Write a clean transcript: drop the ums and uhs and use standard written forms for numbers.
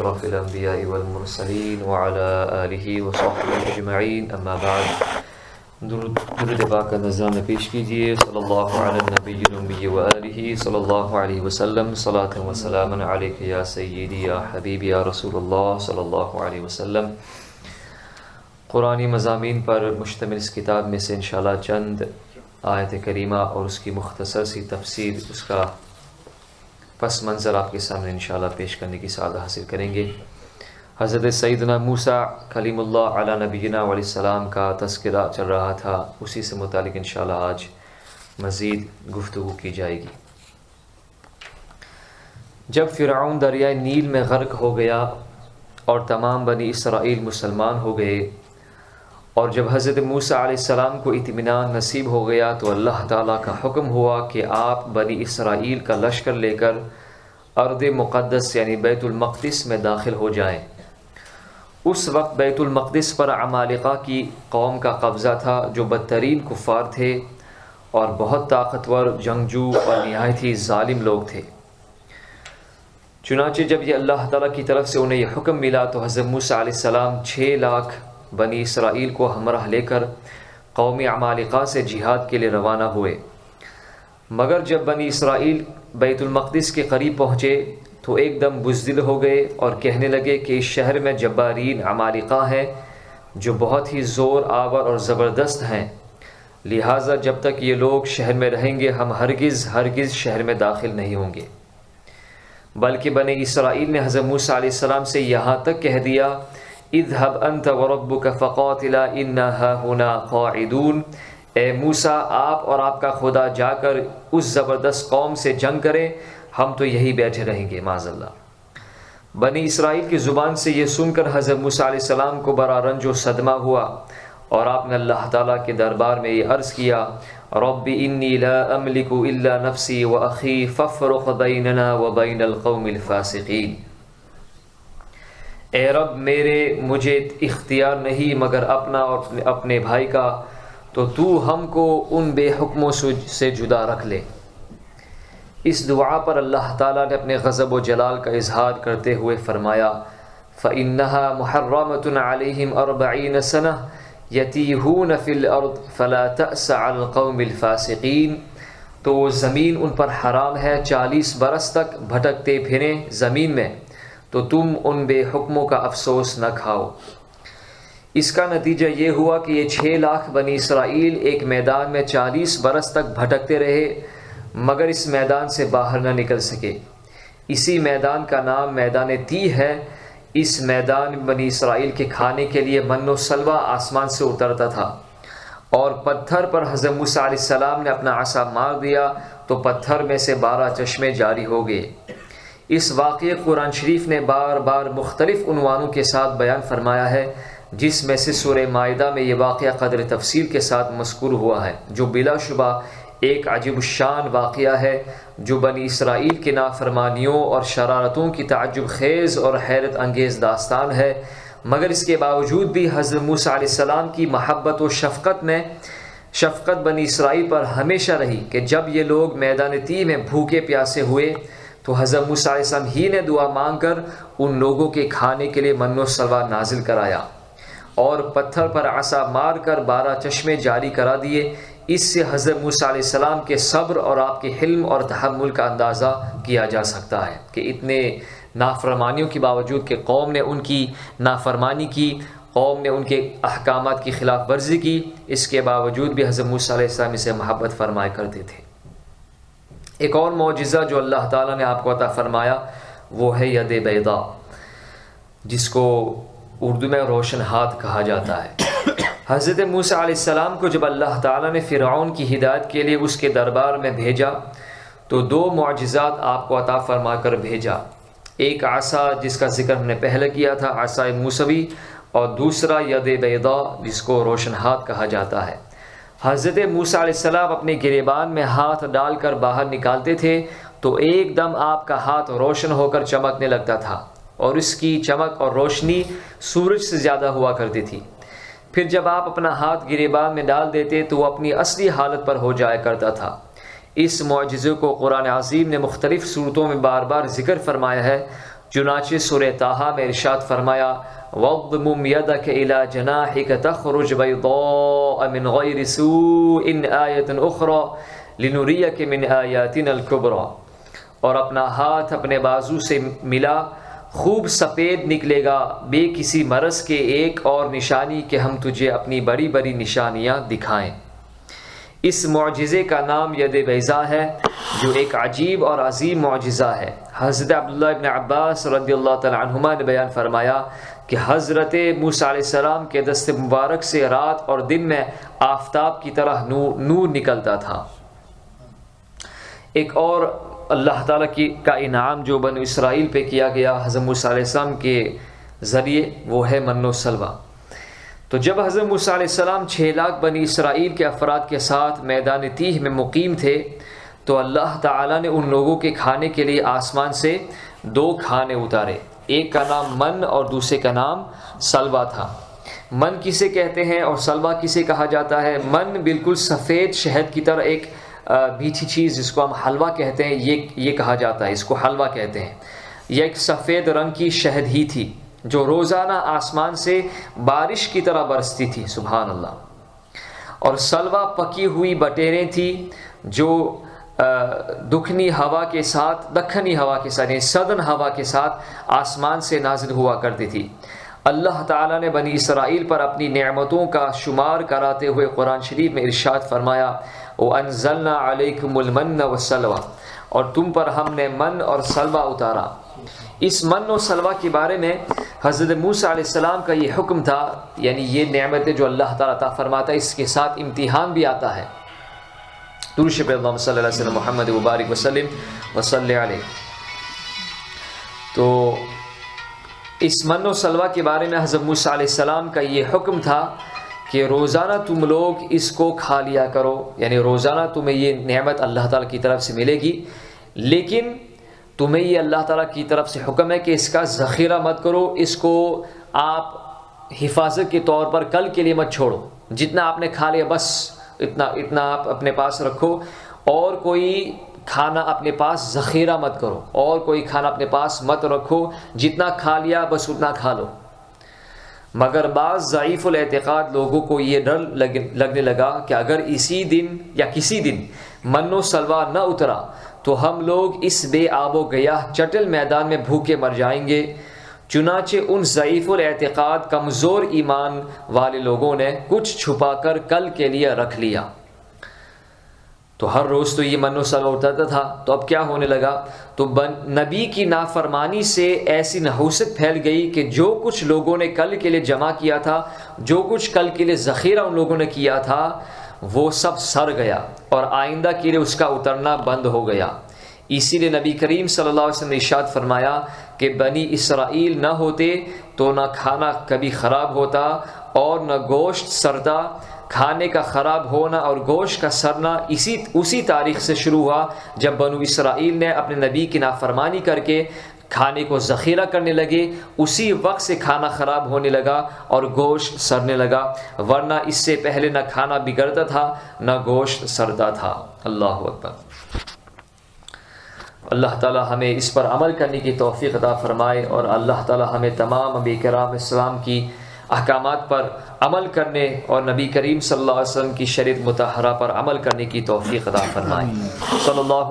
أشرف الأنبياء والمرسلين وعلى آله وصحبه أجمعين أما بعد درود پاک کا نذرانہ پیش کیجیے صلی اللہ علی النبی الأمی وآلہ صلی اللہ علیہ وسلم صلاۃ و سلام علیک یا سیدی یا حبیبی یا رسول اللہ صلی اللہ علیہ وسلم۔ قرآنی مضامین پر مشتمل اس کتاب میں سے انشاءاللہ چند آیت کریمہ اور اس کی مختصر سی تفسیر، اس کا پس منظر آپ کے سامنے انشاءاللہ پیش کرنے کی سعادت حاصل کریں گے۔ حضرت سیدنا موسیٰ کلیم اللہ علی نبینا علیہ السلام کا تذکرہ چل رہا تھا، اسی سے متعلق انشاءاللہ آج مزید گفتگو کی جائے گی۔ جب فرعون دریائے نیل میں غرق ہو گیا اور تمام بنی اسرائیل مسلمان ہو گئے، اور جب حضرت موسیٰ علیہ السلام کو اطمینان نصیب ہو گیا تو اللہ تعالیٰ کا حکم ہوا کہ آپ بنی اسرائیل کا لشکر لے کر ارض مقدس یعنی بیت المقدس میں داخل ہو جائیں۔ اس وقت بیت المقدس پر عمالقہ کی قوم کا قبضہ تھا، جو بدترین کفار تھے اور بہت طاقتور جنگجو اور نہایت ہی ظالم لوگ تھے۔ چنانچہ جب یہ اللہ تعالیٰ کی طرف سے انہیں یہ حکم ملا تو حضرت موسیٰ علیہ السلام 6 لاکھ بنی اسرائیل کو ہمراہ لے کر قوم عمالقہ سے جہاد کے لیے روانہ ہوئے۔ مگر جب بنی اسرائیل بیت المقدس کے قریب پہنچے تو ایک دم بزدل ہو گئے اور کہنے لگے کہ اس شہر میں جبارین عمالقہ ہیں جو بہت ہی زور آور اور زبردست ہیں، لہٰذا جب تک یہ لوگ شہر میں رہیں گے ہم ہرگز شہر میں داخل نہیں ہوں گے۔ بلکہ بنی اسرائیل نے حضرت موسیٰ علیہ السلام سے یہاں تک کہہ دیا اذهب انت وربك فقاتلا انا هاهنا قاعدون، اے موسیٰ آپ اور آپ کا خدا جا کر اس زبردست قوم سے جنگ کریں، ہم تو یہی بیٹھے رہیں گے معاذ اللہ۔ بنی اسرائیل کی زبان سے یہ سن کر حضرت موسیٰ علیہ السلام کو بڑا رنج و صدمہ ہوا، اور آپ نے اللہ تعالیٰ کے دربار میں یہ عرض کیا رب انی لا املک الا نفسی واخی فافرق بیننا وبین القوم الفاسقین، اے رب مجھے اختیار نہیں مگر اپنا اور اپنے بھائی کا، تو تو ہم کو ان بے حکموں سے جدا رکھ لے۔ اس دعا پر اللہ تعالیٰ نے اپنے غضب و جلال کا اظہار کرتے ہوئے فرمایا فَإِنَّهَا مُحَرَّمَةٌ عَلَيْهِمْ 40 سَنَةً يَتِيهُونَ فِي الْأَرْضِ فَلَا تَأْسَ عَلَى الْقَوْمِ الْفَاسِقِينَ، تو وہ زمین ان پر حرام ہے 40 برس تک بھٹکتے پھریں زمین میں، تو تم ان بے حکموں کا افسوس نہ کھاؤ۔ اس کا نتیجہ یہ ہوا کہ یہ 6 لاکھ بنی اسرائیل ایک میدان میں 40 برس تک بھٹکتے رہے مگر اس میدان سے باہر نہ نکل سکے۔ اسی میدان کا نام میدان تیہ ہے۔ اس میدان بنی اسرائیل کے کھانے کے لیے من و سلوہ آسمان سے اترتا تھا، اور پتھر پر حضرت موسیٰ علیہ السلام نے اپنا عصا مار دیا تو پتھر میں سے 12 چشمے جاری ہو گئے۔ اس واقعے قرآن شریف نے بار بار مختلف عنوانوں کے ساتھ بیان فرمایا ہے، جس میں سے سورہ مائدہ میں یہ واقعہ قدر تفصیل کے ساتھ مذکور ہوا ہے، جو بلا شبہ ایک عجیب الشان واقعہ ہے، جو بنی اسرائیل کی نافرمانیوں اور شرارتوں کی تعجب خیز اور حیرت انگیز داستان ہے۔ مگر اس کے باوجود بھی حضرت موسیٰ علیہ السلام کی محبت و شفقت بنی اسرائیل پر ہمیشہ رہی کہ جب یہ لوگ میدان تیہ میں بھوکے پیاسے ہوئے تو حضرت موسیٰ علیہ السلام ہی نے دعا مانگ کر ان لوگوں کے کھانے کے لیے من و سلوہ نازل کرایا اور پتھر پر عصا مار کر 12 چشمے جاری کرا دیے۔ اس سے حضرت موسیٰ علیہ السلام کے صبر اور آپ کے حلم اور تحمل کا اندازہ کیا جا سکتا ہے کہ اتنے نافرمانیوں کے باوجود کہ قوم نے ان کی نافرمانی کی، قوم نے ان کے احکامات کی خلاف ورزی کی، اس کے باوجود بھی حضرت موسیٰ علیہ السلام سے محبت فرمایا کرتے تھے۔ ایک اور معجزہ جو اللہ تعالیٰ نے آپ کو عطا فرمایا وہ ہے ید بیضا، جس کو اردو میں روشن ہاتھ کہا جاتا ہے۔ حضرت موسیٰ علیہ السلام کو جب اللہ تعالیٰ نے فرعون کی ہدایت کے لیے اس کے دربار میں بھیجا تو 2 معجزات آپ کو عطا فرما کر بھیجا، ایک عصا جس کا ذکر ہم نے پہلے کیا تھا عصا موسوی، اور دوسرا ید بیضا جس کو روشن ہاتھ کہا جاتا ہے۔ حضرت موسیٰ علیہ السلام اپنے گریبان میں ہاتھ ڈال کر باہر نکالتے تھے تو ایک دم آپ کا ہاتھ روشن ہو کر چمکنے لگتا تھا، اور اس کی چمک اور روشنی سورج سے زیادہ ہوا کرتی تھی۔ پھر جب آپ اپنا ہاتھ گریبان میں ڈال دیتے تو وہ اپنی اصلی حالت پر ہو جایا کرتا تھا۔ اس معجزے کو قرآن عظیم نے مختلف صورتوں میں بار بار ذکر فرمایا ہے، چنانچہ سورہ طٰہٰ میں ارشاد فرمایا وَاضْمُمْ يَدَكَ إِلَى جَنَاحِكَ تَخْرُجْ بَيْضَاءَ مِنْ غَيْرِ سُوءٍ آيَةً أُخْرَى لِنُرِيَكَ مِنْ آيَاتِنَا الْكُبْرَى، اور اپنا ہاتھ اپنے بازو سے ملا، خوب سفید نکلے گا بے کسی مرض کے ایک اور نشانی کہ ہم تجھے اپنی بڑی بڑی نشانیاں دکھائیں۔ اس معجزے کا نام ید بیضاء ہے، جو ایک عجیب اور عظیم معجزہ ہے۔ حضرت عبداللہ ابن عباس رضی اللہ تعالی عنہما نے بیان فرمایا کہ حضرت موسیٰ علیہ السلام کے دست مبارک سے رات اور دن میں آفتاب کی طرح نور نکلتا تھا۔ ایک اور اللہ تعالیٰ کا انعام جو بنو اسرائیل پہ کیا گیا حضرت موسیٰ علیہ السلام کے ذریعے، وہ ہے من و سلوہ۔ تو جب حضرت موسیٰ علیہ السلام 6 لاکھ بنی اسرائیل کے افراد کے ساتھ میدان تیہ میں مقیم تھے، تو اللہ تعالیٰ نے ان لوگوں کے کھانے کے لیے آسمان سے 2 کھانے اتارے، ایک کا نام من اور دوسرے کا نام سلوہ تھا۔ من کسے کہتے ہیں اور سلوہ کسے کہا جاتا ہے؟ من بالکل سفید شہد کی طرح ایک میٹھی چیز جس کو ہم حلوہ کہتے ہیں، یہ کہا جاتا ہے، اس کو حلوہ کہتے ہیں۔ یہ ایک سفید رنگ کی شہد ہی تھی جو روزانہ آسمان سے بارش کی طرح برستی تھی، سبحان اللہ۔ اور سلوہ پکی ہوئی بٹیریں تھی جو دکنی ہوا کے ساتھ یعنی سدن ہوا کے ساتھ آسمان سے نازل ہوا کرتی تھی۔ اللہ تعالیٰ نے بنی اسرائیل پر اپنی نعمتوں کا شمار کراتے ہوئے قرآن شریف میں ارشاد فرمایا وَأَنزَلْنَا عَلَيْكُمُ الْمَنَّ وَالسَّلْوَىٰ، اور تم پر ہم نے من اور سلوہ اتارا۔ اس من و سلوہ کے بارے میں حضرت موسیٰ علیہ السلام کا یہ حکم تھا، یعنی یہ نعمتیں جو اللہ تعالیٰ عطا فرماتا ہے اس کے ساتھ امتحان بھی آتا ہے۔ درود شریف اللہم صلی اللہ علیہ وسلم محمد مبارک وسلم وصلی علیہ۔ تو اس من و سلوہ کے بارے میں حضرت موسیٰ علیہ السلام کا یہ حکم تھا کہ روزانہ تم لوگ اس کو کھا لیا کرو، یعنی روزانہ تمہیں یہ نعمت اللہ تعالیٰ کی طرف سے ملے گی، لیکن تمہیں یہ اللہ تعالیٰ کی طرف سے حکم ہے کہ اس کا ذخیرہ مت کرو، اس کو آپ حفاظت کے طور پر کل کے لیے مت چھوڑو، جتنا آپ نے کھا لیا بس اتنا آپ اپنے پاس رکھو، اور کوئی کھانا اپنے پاس ذخیرہ مت کرو، اور کوئی کھانا اپنے پاس مت رکھو، جتنا کھا لیا بس اتنا کھا لو۔ مگر بعض ضعیف الاعتقاد لوگوں کو یہ ڈر لگنے لگا کہ اگر اسی دن یا کسی دن من و سلوہ نہ اترا تو ہم لوگ اس بے آب و گیاہ چٹل میدان میں بھوکے مر جائیں گے۔ چنانچہ ان ضعیف الاعتقاد کمزور ایمان والے لوگوں نے کچھ چھپا کر کل کے لیے رکھ لیا۔ تو ہر روز تو یہ من و سلوہ اترتا تھا، تو اب کیا ہونے لگا؟ تو نبی کی نافرمانی سے ایسی نحوست پھیل گئی کہ جو کچھ لوگوں نے کل کے لیے جمع کیا تھا، جو کچھ کل کے لیے ذخیرہ ان لوگوں نے کیا تھا، وہ سب سڑ گیا اور آئندہ کے لیے اس کا اترنا بند ہو گیا۔ اسی لیے نبی کریم صلی اللہ علیہ وسلم نے ارشاد فرمایا کہ بنی اسرائیل نہ ہوتے تو نہ کھانا کبھی خراب ہوتا اور نہ گوشت سڑتا۔ کھانے کا خراب ہونا اور گوشت کا سڑنا اسی تاریخ سے شروع ہوا جب بنو اسرائیل نے اپنے نبی کی نافرمانی کر کے کھانے کو ذخیرہ کرنے لگے، اسی وقت سے کھانا خراب ہونے لگا اور گوشت سڑنے لگا، ورنہ اس سے پہلے نہ کھانا بگڑتا تھا نہ گوشت سڑتا تھا۔ اللہ اکبر۔ اللہ تعالی ہمیں اس پر عمل کرنے کی توفیق عطا فرمائے، اور اللہ تعالی ہمیں تمام انبیاء کرام اسلام کی احکامات پر عمل کرنے اور نبی کریم صلی اللہ علیہ وسلم کی شریعت مطہرہ پر عمل کرنے کی توفیق عطا فرمائے۔ صلی اللہ